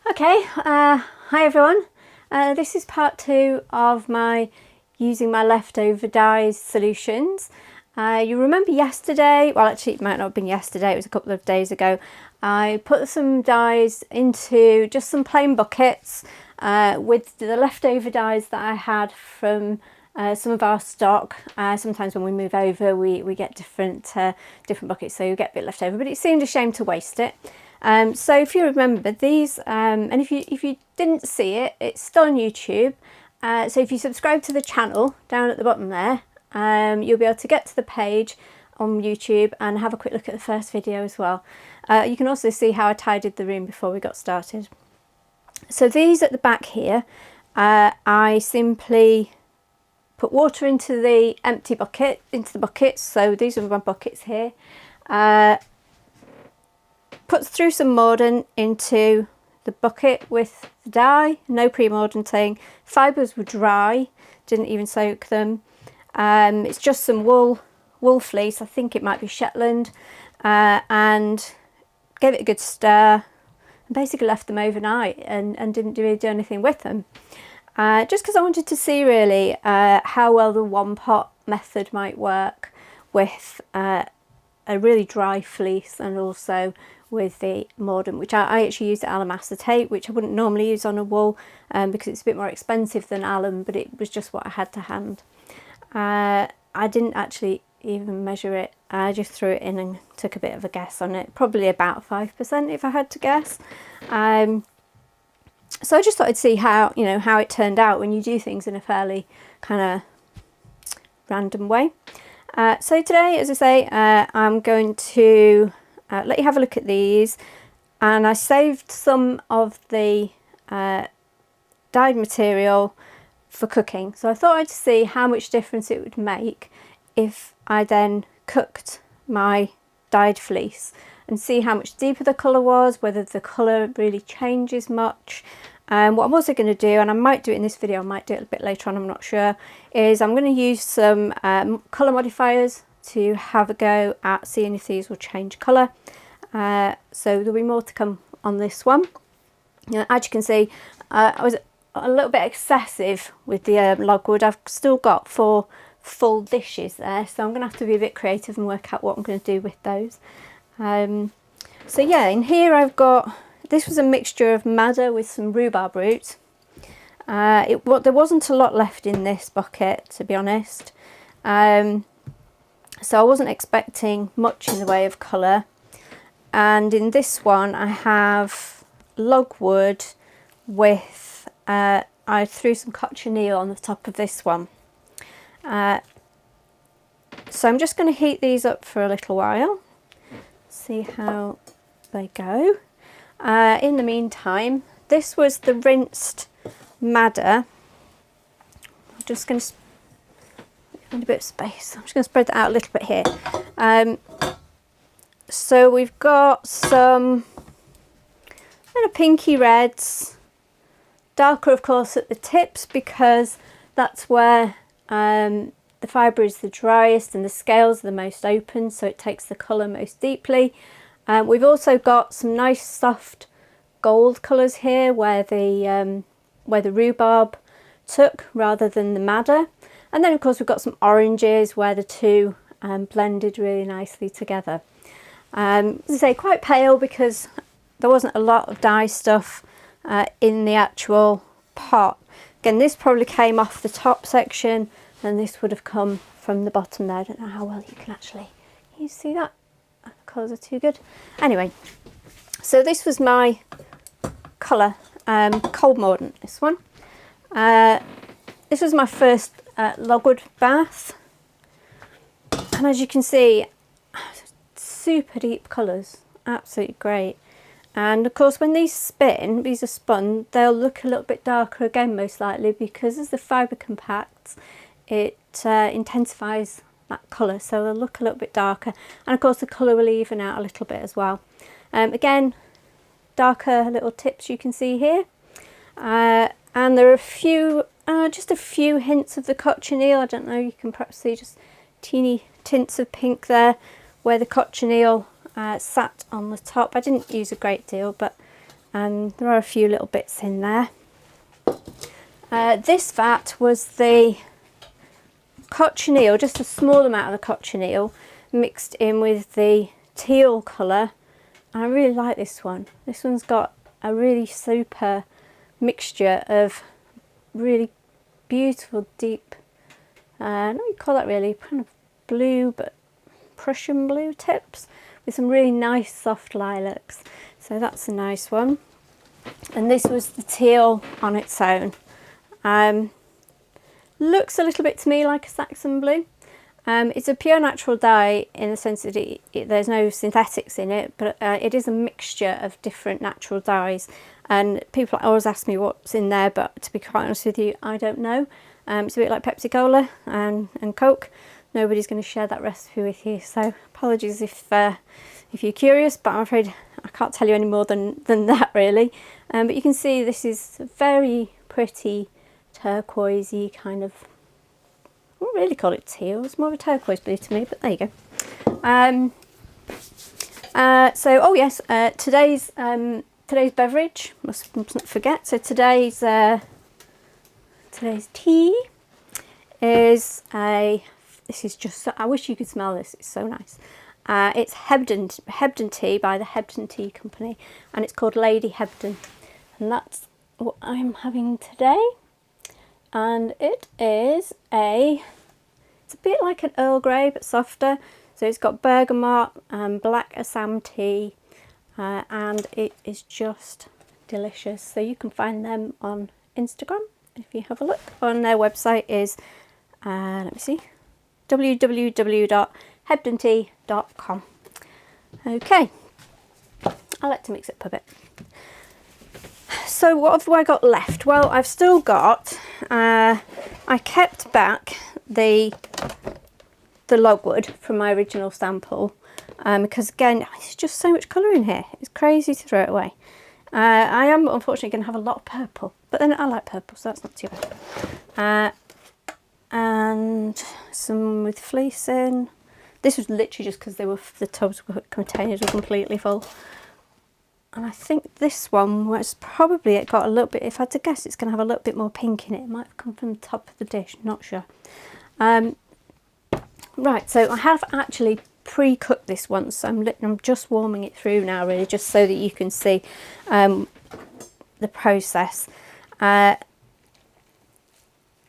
Okay, hi everyone. This is part 2 of my using my leftover dyes solutions. You remember yesterday, well actually it might not have been yesterday, it was a couple of days ago, I put some dyes into just some plain buckets with the leftover dyes that I had from some of our stock. Sometimes when we move over we get different buckets, so you get a bit left over, but it seemed a shame to waste it. So if you remember these, and if you didn't see it, it's still on YouTube. So if you subscribe to the channel down at the bottom there, you'll be able to get to the page on YouTube and have a quick look at the first video as well. You can also see how I tidied the room before we got started. So these at the back here, I simply put water into the empty bucket, into the buckets. So these are my buckets here. Put through some mordant into the bucket with the dye, no pre-mordanting. Fibres were dry, didn't even soak them. It's just some wool fleece, I think it might be Shetland, and gave it a good stir and basically left them overnight and didn't really do anything with them. Just because I wanted to see really how well the one pot method might work with a really dry fleece and also with the mordant, which I actually used alum acetate, which I wouldn't normally use on a wool because it's a bit more expensive than alum, but it was just what I had to hand. I didn't actually even measure it, I just threw it in and took a bit of a guess on it, probably about 5% if I had to guess. So I just thought I'd see how it turned out when you do things in a fairly kind of random way. So today, as I say, I'm going to let you have a look at these, and I saved some of the dyed material for cooking. So I thought I'd see how much difference it would make if I then cooked my dyed fleece and see how much deeper the colour was, whether the colour really changes much. What I'm also going to do, and I might do it in this video, I might do it a bit later on, I'm not sure, is I'm going to use some colour modifiers to have a go at seeing if these will change colour. So there'll be more to come on this one. As you can see, I was a little bit excessive with the logwood. I've still got 4 full dishes there, so I'm going to have to be a bit creative and work out what I'm going to do with those. So yeah, in here I've got, this was a mixture of madder with some rhubarb root. There wasn't a lot left in this bucket, to be honest. So I wasn't expecting much in the way of colour. And in this one I have logwood with, I threw some cochineal on the top of this one. So I'm just going to heat these up for a little while, see how they go. In the meantime, this was the rinsed madder. I'm just going to need a bit of space. I'm just going to spread that out a little bit here. So we've got some kind of pinky reds, darker of course at the tips because that's where the fibre is the driest and the scales are the most open, so it takes the colour most deeply. We've also got some nice soft gold colours here where the rhubarb took rather than the madder. And then of course we've got some oranges where the two blended really nicely together. As I say, quite pale because there wasn't a lot of dye stuff in the actual pot. Again, this probably came off the top section and this would have come from the bottom there. I don't know how well you can you see that? The colours are too good. Anyway, so this was my colour, cold mordant, this one. This was my first logwood bath, and as you can see, super deep colours, absolutely great. And of course when these are spun, they'll look a little bit darker again most likely because as the fibre compacts it intensifies that colour, so they'll look a little bit darker, and of course the colour will even out a little bit as well. Again, darker little tips you can see here, and there are a few, just a few hints of the cochineal. I don't know, you can perhaps see just teeny tints of pink there where the cochineal sat on the top. I didn't use a great deal, but and there are a few little bits in there. This vat was the cochineal, just a small amount of the cochineal mixed in with the teal colour. I really like this one. This one's got a really super mixture of really beautiful deep, I don't know what you call that really, kind of blue but Prussian blue tips with some really nice soft lilacs. So that's a nice one. And this was the teal on its own. Looks a little bit to me like a Saxon blue. It's a pure natural dye in the sense that there's no synthetics in it, but it is a mixture of different natural dyes. And people always ask me what's in there, but to be quite honest with you, I don't know. It's a bit like Pepsi Cola and Coke. Nobody's going to share that recipe with you, so apologies if you're curious, but I'm afraid I can't tell you any more than that really. But you can see this is a very pretty turquoisey kind of, I wouldn't really call it teal, it's more of a turquoise blue to me, but there you go. So oh yes, today's beverage, mustn't forget. So today's tea is this is just so, I wish you could smell this, it's so nice. It's Hebden tea by the Hebden Tea Company, and it's called Lady Hebden, and that's what I'm having today. And it's a bit like an Earl Grey but softer. So it's got bergamot and black Assam tea, and it is just delicious. So you can find them on Instagram if you have a look. On their website is let me see, www.hebdentea.com. Okay, I like to mix it up a bit. So what have I got left? Well, I've still got, I kept back the logwood from my original sample, because again, there's just so much colour in here. It's crazy to throw it away. I am unfortunately going to have a lot of purple, but then I like purple, so that's not too bad. And some with fleece in. This was literally just because the containers were completely full. And I think this one was probably, it got a little bit, if I had to guess, it's going to have a little bit more pink in it. It might have come from the top of the dish, not sure. Right, so I have actually pre-cooked this once. So I'm just warming it through now, really, just so that you can see the process. I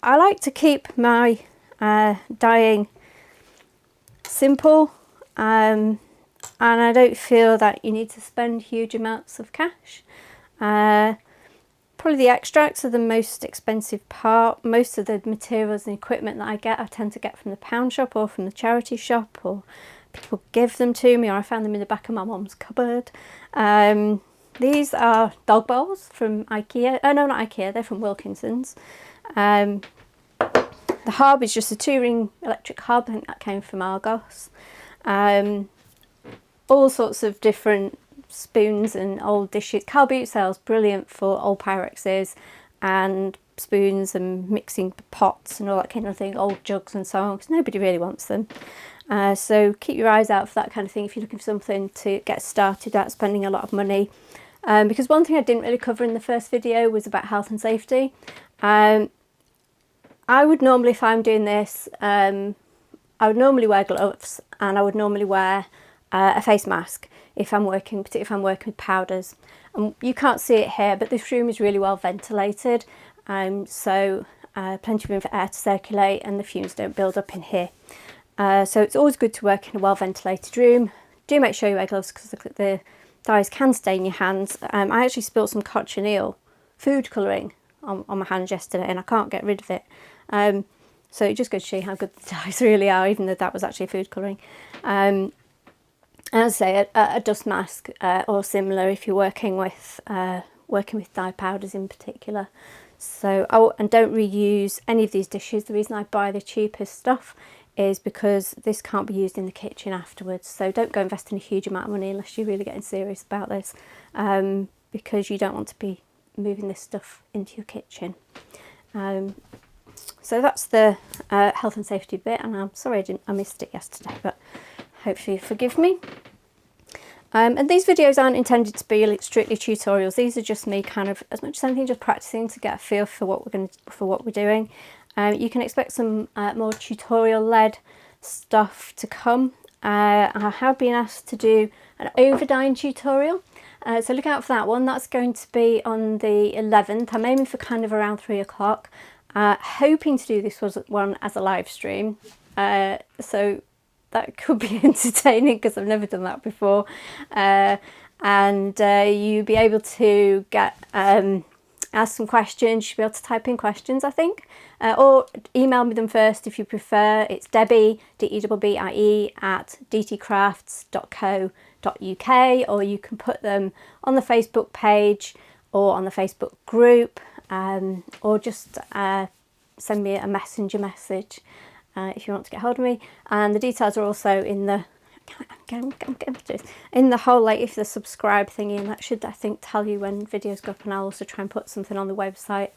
like to keep my dyeing simple, and I don't feel that you need to spend huge amounts of cash. Probably the extracts are the most expensive part. Most of the materials and equipment that I tend to get from the pound shop or from the charity shop, or people give them to me, or I found them in the back of my mum's cupboard. These are dog bowls from IKEA. Oh no, not IKEA, they're from Wilkinson's. The hob is just a 2-ring electric hob. I think that came from Argos. All sorts of different spoons and old dishes. Carl Butte sells brilliant for old Pyrexes and spoons and mixing pots and all that kind of thing, old jugs and so on, because nobody really wants them. So keep your eyes out for that kind of thing if you're looking for something to get started without spending a lot of money. Because one thing I didn't really cover in the first video was about health and safety. I would normally, if I'm doing this, I would normally wear gloves, and I would normally wear a face mask particularly if I'm working with powders. You can't see it here, but this room is really well ventilated, so plenty of room for air to circulate and the fumes don't build up in here. So it's always good to work in a well ventilated room. Do make sure you wear gloves because the dyes can stain your hands. I actually spilled some cochineal food colouring on my hands yesterday, and I can't get rid of it. So it just goes to show you how good the dyes really are, even though that was actually food colouring. As I say, a dust mask or similar if you're working with dye powders in particular. So, and don't reuse any of these dishes. The reason I buy the cheapest stuff is because this can't be used in the kitchen afterwards. So don't go invest in a huge amount of money unless you're really getting serious about this, because you don't want to be moving this stuff into your kitchen. So that's the health and safety bit, and I'm sorry I missed it yesterday, but hopefully you forgive me. And these videos aren't intended to be strictly tutorials. These are just me kind of, as much as anything, just practicing to get a feel for what we're doing. You can expect some more tutorial-led stuff to come. I have been asked to do an over-dyeing tutorial, so look out for that one. That's going to be on the 11th. I'm aiming for kind of around 3 o'clock. Hoping to do this one as a live stream, so that could be entertaining because I've never done that before. And you'll be able to get ask some questions. You should be able to type in questions, I think, or email me them first if you prefer. It's Debbie, DEBBIE, at dtcrafts.co.uk, or you can put them on the Facebook page or on the Facebook group, or just send me a messenger message if you want to get hold of me. And the details are also in the in the whole, like, if the subscribe thingy, and that should, I think, tell you when videos go up. And I'll also try and put something on the website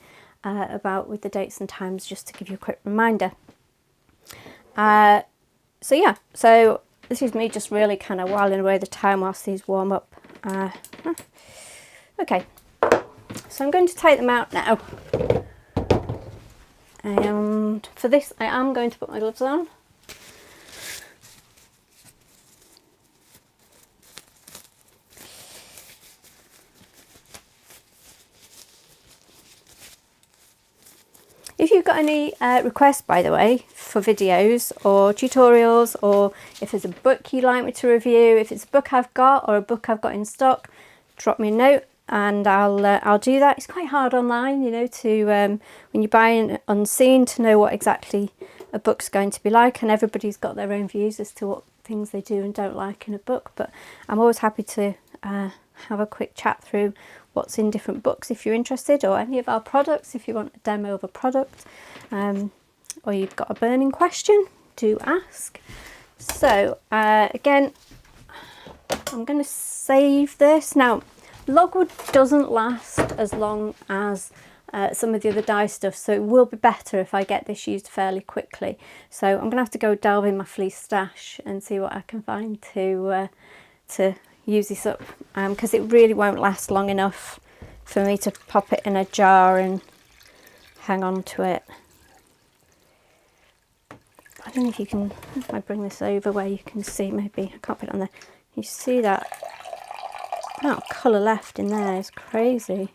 about with the dates and times, just to give you a quick reminder. So yeah, so this is me just really kind of whiling away the time whilst these warm up. Okay, so I'm going to take them out now, and for this I am going to put my gloves on. If you've got any requests, by the way, for videos or tutorials, or if there's a book you'd like me to review, if it's a book I've got or a book I've got in stock, drop me a note and I'll do that. It's quite hard online, you know, to when you're buying unseen, to know what exactly a book's going to be like, and everybody's got their own views as to what things they do and don't like in a book. But I'm always happy to have a quick chat through what's in different books if you're interested, or any of our products if you want a demo of a product, or you've got a burning question, do ask. So again, I'm going to save this. Now, logwood doesn't last as long as some of the other dye stuff, so it will be better if I get this used fairly quickly. So I'm going to have to go delve in my fleece stash and see what I can find to use this up, because it really won't last long enough for me to pop it in a jar and hang on to it. I don't know if you can, if I bring this over where you can see, maybe I can't put it on there. You see that amount of colour left in there is crazy.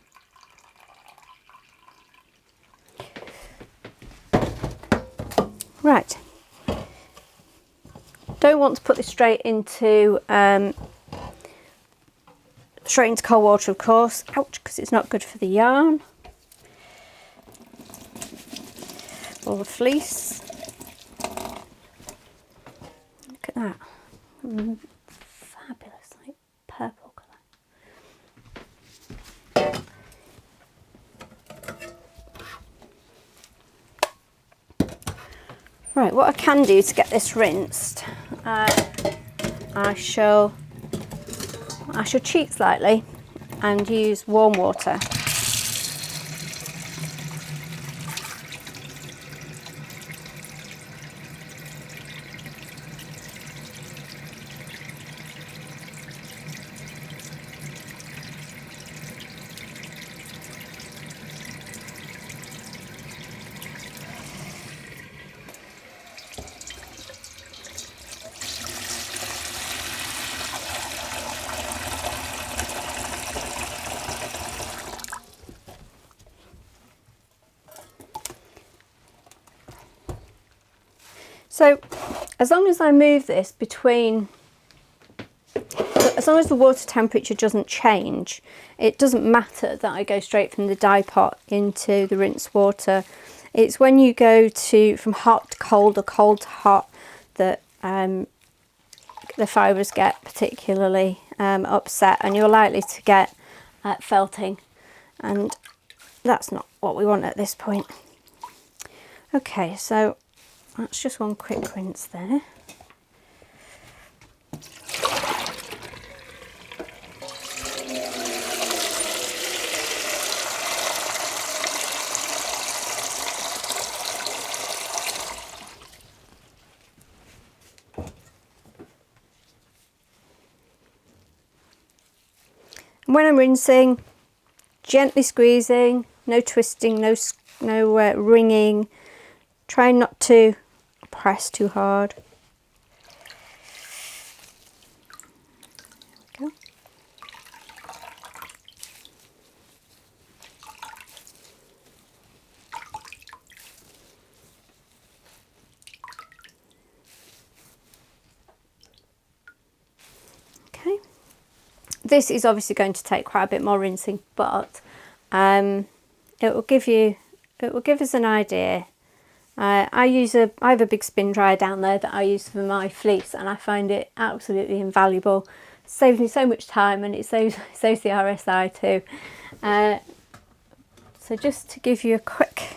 Right, don't want to put this straight into cold water, of course. Ouch, because it's not good for the yarn or the fleece. Look at that, fabulous, like purple colour. Right, what I can do to get this rinsed, I shall cheat slightly and use warm water. So as long as I move this between, as long as the water temperature doesn't change, it doesn't matter that I go straight from the dye pot into the rinsed water. It's when you go from hot to cold or cold to hot that the fibres get particularly upset, and you're likely to get felting, and that's not what we want at this point. Okay, so that's just one quick rinse there. When I'm rinsing, gently squeezing, no twisting, no wringing. Try not to press too hard. There we go. Okay. This is obviously going to take quite a bit more rinsing, but it will give us an idea. I have a big spin dryer down there that I use for my fleece, and I find it absolutely invaluable. It saves me so much time, and it saves the RSI too. So just to give you a quick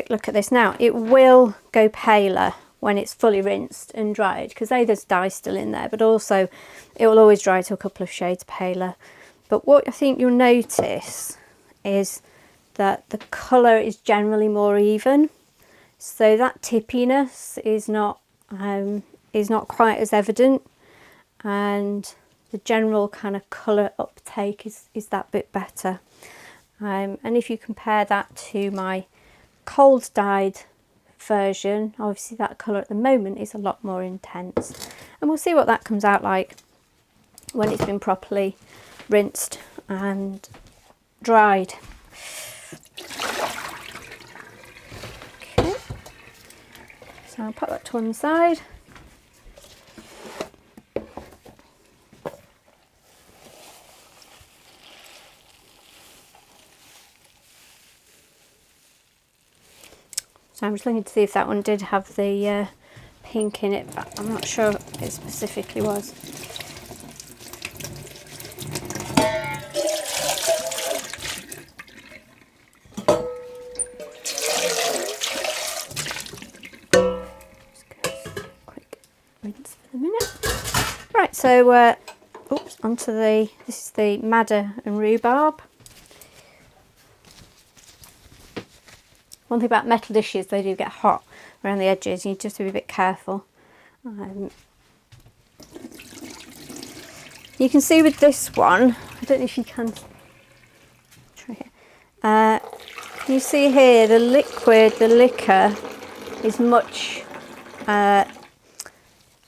look at this now, it will go paler when it's fully rinsed and dried, because there's dye still in there, but also it will always dry to a couple of shades paler. But what I think you'll notice is that the colour is generally more even, so that tippiness is not quite as evident, and the general kind of colour uptake is that bit better. And if you compare that to my cold dyed version, obviously that colour at the moment is a lot more intense, and we'll see what that comes out like when it's been properly rinsed and dried. Okay, so I'll put that to one side. So I'm just looking to see if that one did have the pink in it, but I'm not sure it specifically was. Quick rinse for the minute. Right, so onto this is the madder and rhubarb. One thing about metal dishes, they do get hot around the edges. You just have to be a bit careful. You can see with this one, I don't know if you can try here. Can you see here the liquor is much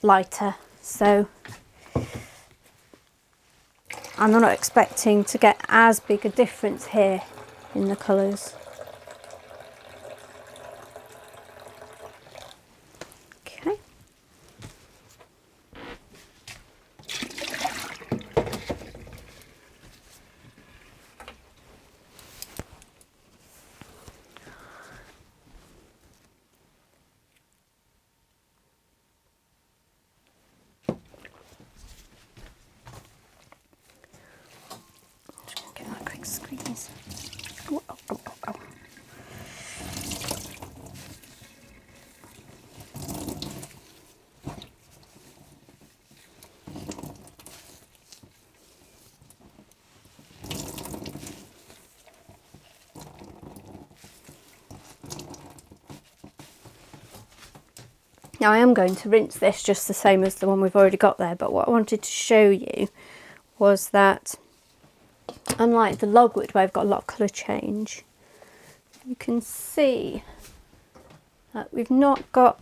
lighter, so I'm not expecting to get as big a difference here in the colours. Okay. Give that a quick squeeze. Oh, oh, oh, oh, oh. Now I am going to rinse this just the same as the one we've already got there, but what I wanted to show you was that unlike the logwood where I've got a lot of colour change, you can see that we've got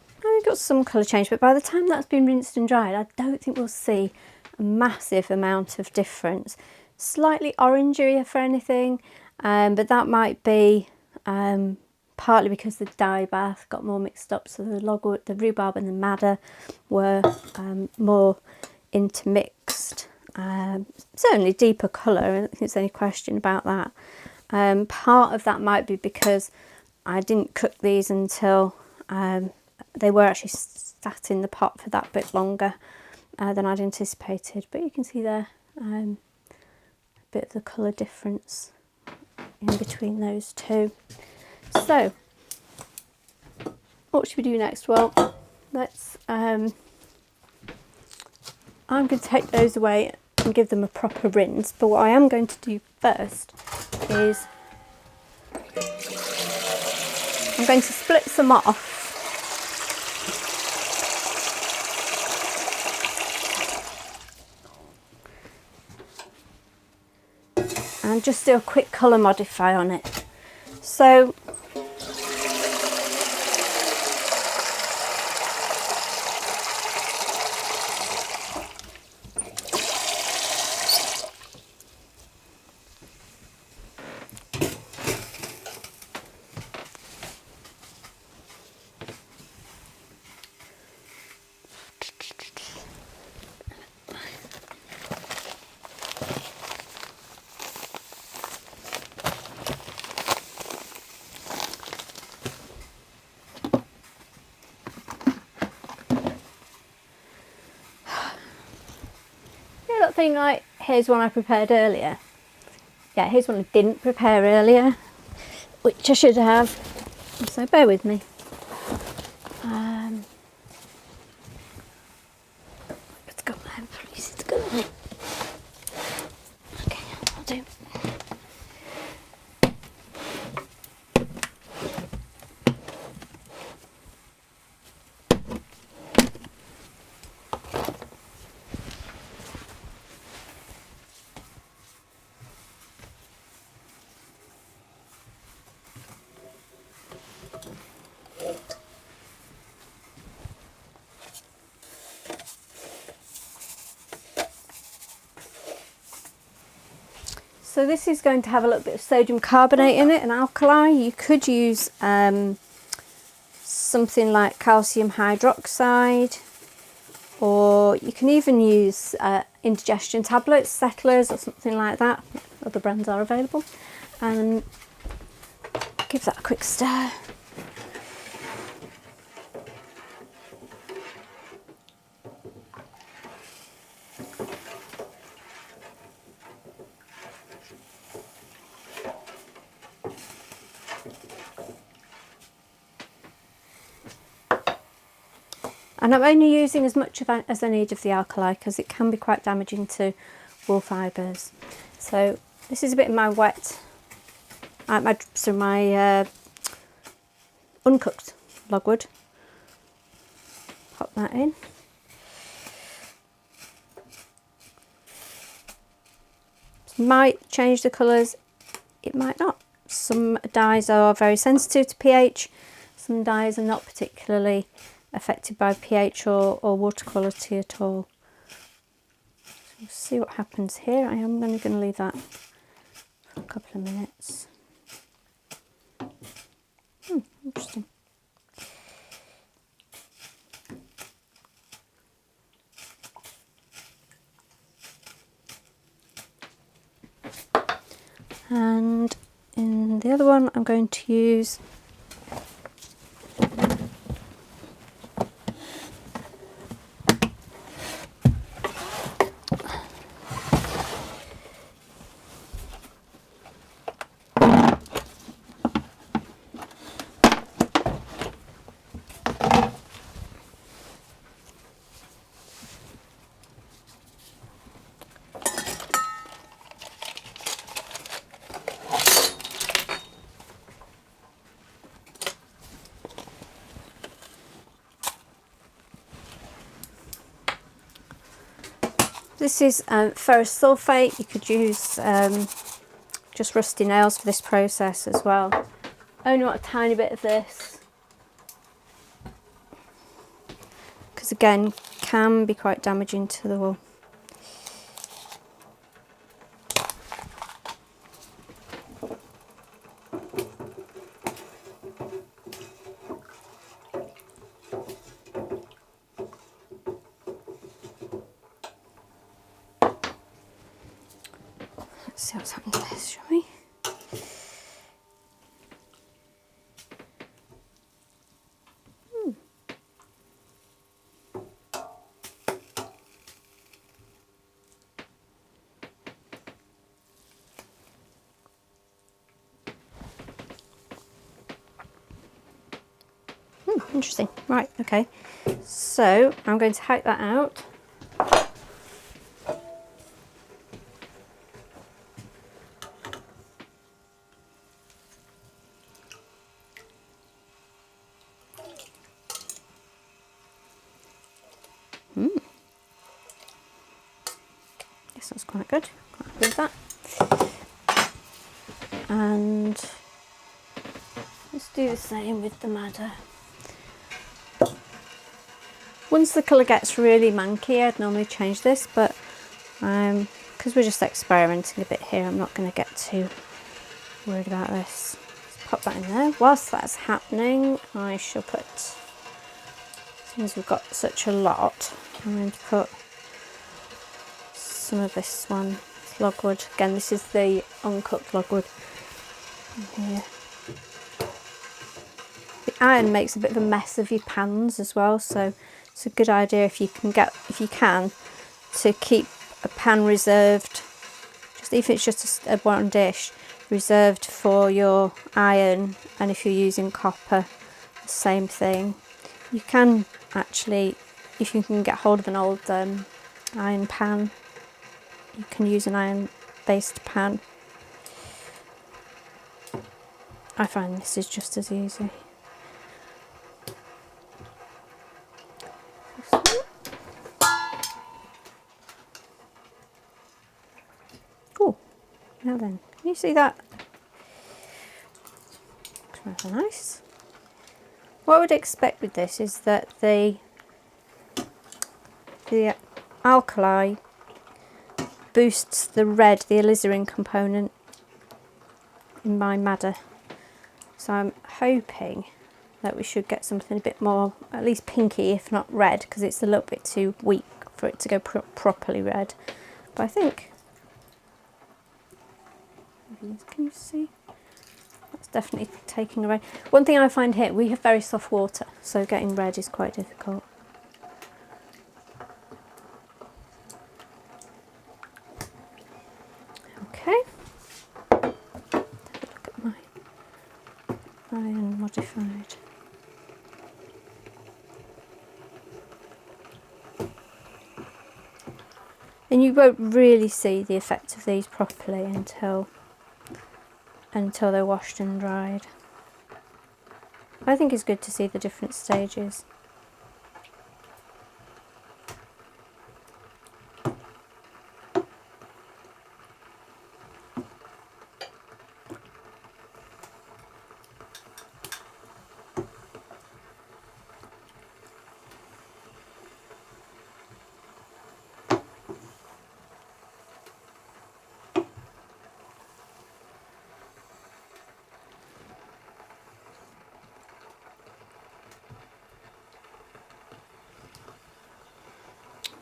some colour change, but by the time that's been rinsed and dried, I don't think we'll see a massive amount of difference. Slightly orangier for anything, but that might be partly because the dye bath got more mixed up, so the logwood, the rhubarb and the madder were more intermixed. Certainly deeper colour, I don't think there's any question about that. Part of that might be because I didn't cook these until they were actually sat in the pot for that bit longer than I'd anticipated, but you can see there a bit of the colour difference in between those two. So what should we do next? Well, let's I'm going to take those away and give them a proper rinse, but what I am going to do first is I'm going to split some off . and just do a quick colour modify on it. So that thing, like, here's one I prepared earlier. Yeah, here's one I didn't prepare earlier, which I should have, so bear with me. It's got my please, it's got my... Okay, I'll do. So this is going to have a little bit of sodium carbonate in it, an alkali. You could use something like calcium hydroxide, or you can even use indigestion tablets, settlers or something like that. Other brands are available. And give that a quick stir. And I'm only using as much as I need of the alkali because it can be quite damaging to wool fibres. So this is a bit of my wet, my uncooked logwood. Pop that in. Might change the colours, it might not. Some dyes are very sensitive to pH, some dyes are not particularly affected by pH or water quality at all. So we'll see what happens here. I am only going to leave that for a couple of minutes. Interesting. And in the other one I'm going to use this is ferrous sulfate. You could use just rusty nails for this process as well. Only want a tiny bit of this because again can be quite damaging to the wool. Let's see what's happened to this, shall we? Interesting. Right, okay. So I'm going to hack that out. This one's quite good. Quite happy with that. and let's do the same with the madder. Once the colour gets really manky, I'd normally change this, but because we're just experimenting a bit here, I'm not going to get too worried about this. Let's pop that in there. Whilst that's happening, I shall put, since we've got such a lot, I'm going to put some of this one, logwood. Again, this is the uncooked logwood in here. The iron makes a bit of a mess of your pans as well, so it's a good idea if you can to keep a pan reserved, just if it's just a one dish, reserved for your iron, and if you're using copper, the same thing. You can actually, if you can get hold of an old iron pan, you can use an iron based pan. I find this is just as easy. Oh, now then, can you see that? Looks rather nice. What I would expect with this is that the alkali boosts the red, the alizarin component in my madder. So I'm hoping that we should get something a bit more, at least pinky, if not red, because it's a little bit too weak for it to go properly red. But I think, can you see? That's definitely taking away. One thing I find here, we have very soft water, so getting red is quite difficult. Okay. Look at my iron modified. And you won't really see the effect of these properly until they're washed and dried. I think it's good to see the different stages.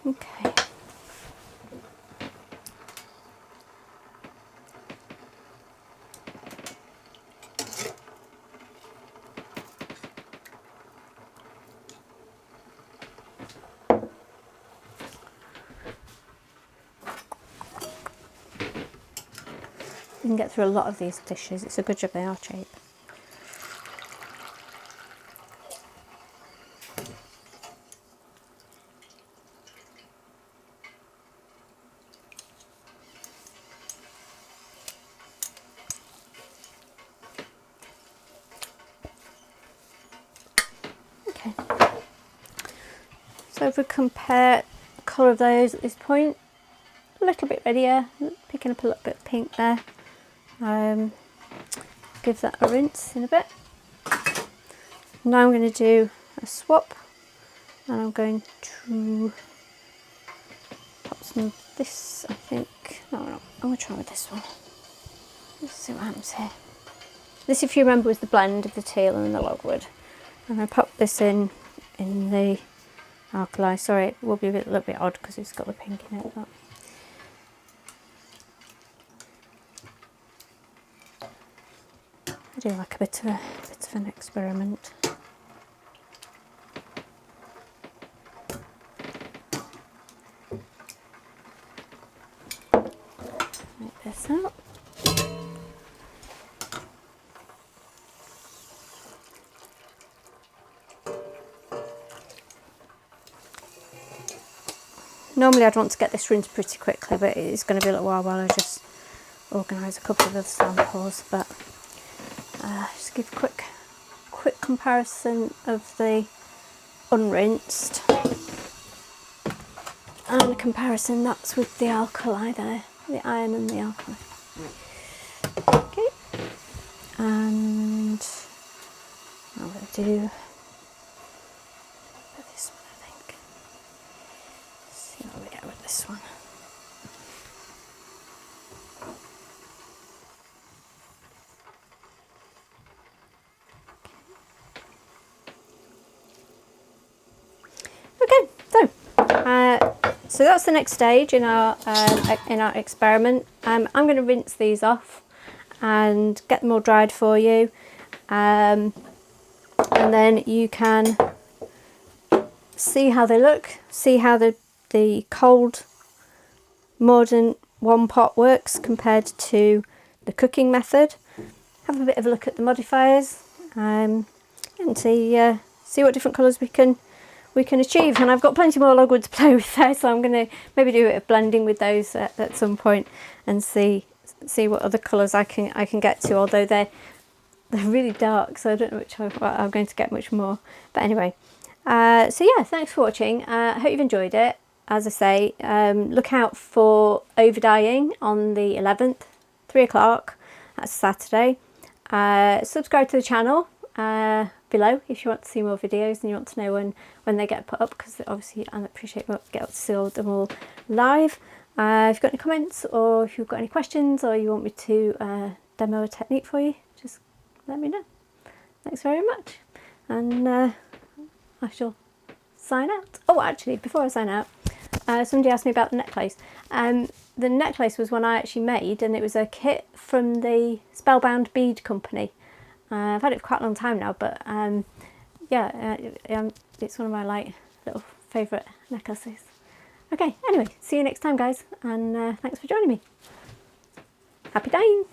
Okay. You can get through a lot of these dishes. It's a good job they are cheap. Okay. So if we compare the colour of those at this point, a little bit reddier, picking up a little bit of pink there. Give that a rinse in a bit. Now I'm going to do a swap, and I'm going to pop some of this, I think. No, I'm going to try with this one. Let's see what happens here. This, if you remember, was the blend of the teal and the logwood. I'm going to pop this in the alkali. Sorry, it will be a little bit odd because it's got the pink in it. But I do like a bit of an experiment. Make this out. Normally I'd want to get this rinsed pretty quickly, but it's going to be a little while I just organise a couple of other samples. But just give a quick comparison of the unrinsed and the comparison that's with the alkali there, the iron and the alkali. Okay. and I'm going to do this one, I think. Let's see how we go with this one. Okay, so that's the next stage in our experiment. I'm going to rinse these off and get them all dried for you, and then you can see how they look, see how the cold modern one pot works compared to the cooking method. Have a bit of a look at the modifiers, and see what different colours we can achieve. And I've got plenty more logwood to play with there, so I'm going to maybe do a bit of blending with those at some point and see what other colours I can get to, although they're really dark, so I don't know which I'm going to get much more. But anyway, so yeah, thanks for watching. I hope you've enjoyed it. As I say, look out for over dyeing on the 11th, 3 o'clock, that's Saturday. Subscribe to the channel below if you want to see more videos and you want to know when they get put up, because obviously I appreciate we get to see them all live. If you've got any comments, or if you've got any questions, or you want me to demo a technique for you, just let me know. Thanks very much, and I shall sign out. Oh, actually, before I sign out, somebody asked me about the necklace. The necklace was one I actually made, and it was a kit from the Spellbound Bead Company. I've had it for quite a long time now, but yeah, it's one of my little favourite necklaces. Okay, anyway, see you next time, guys, and thanks for joining me. Happy dyeing!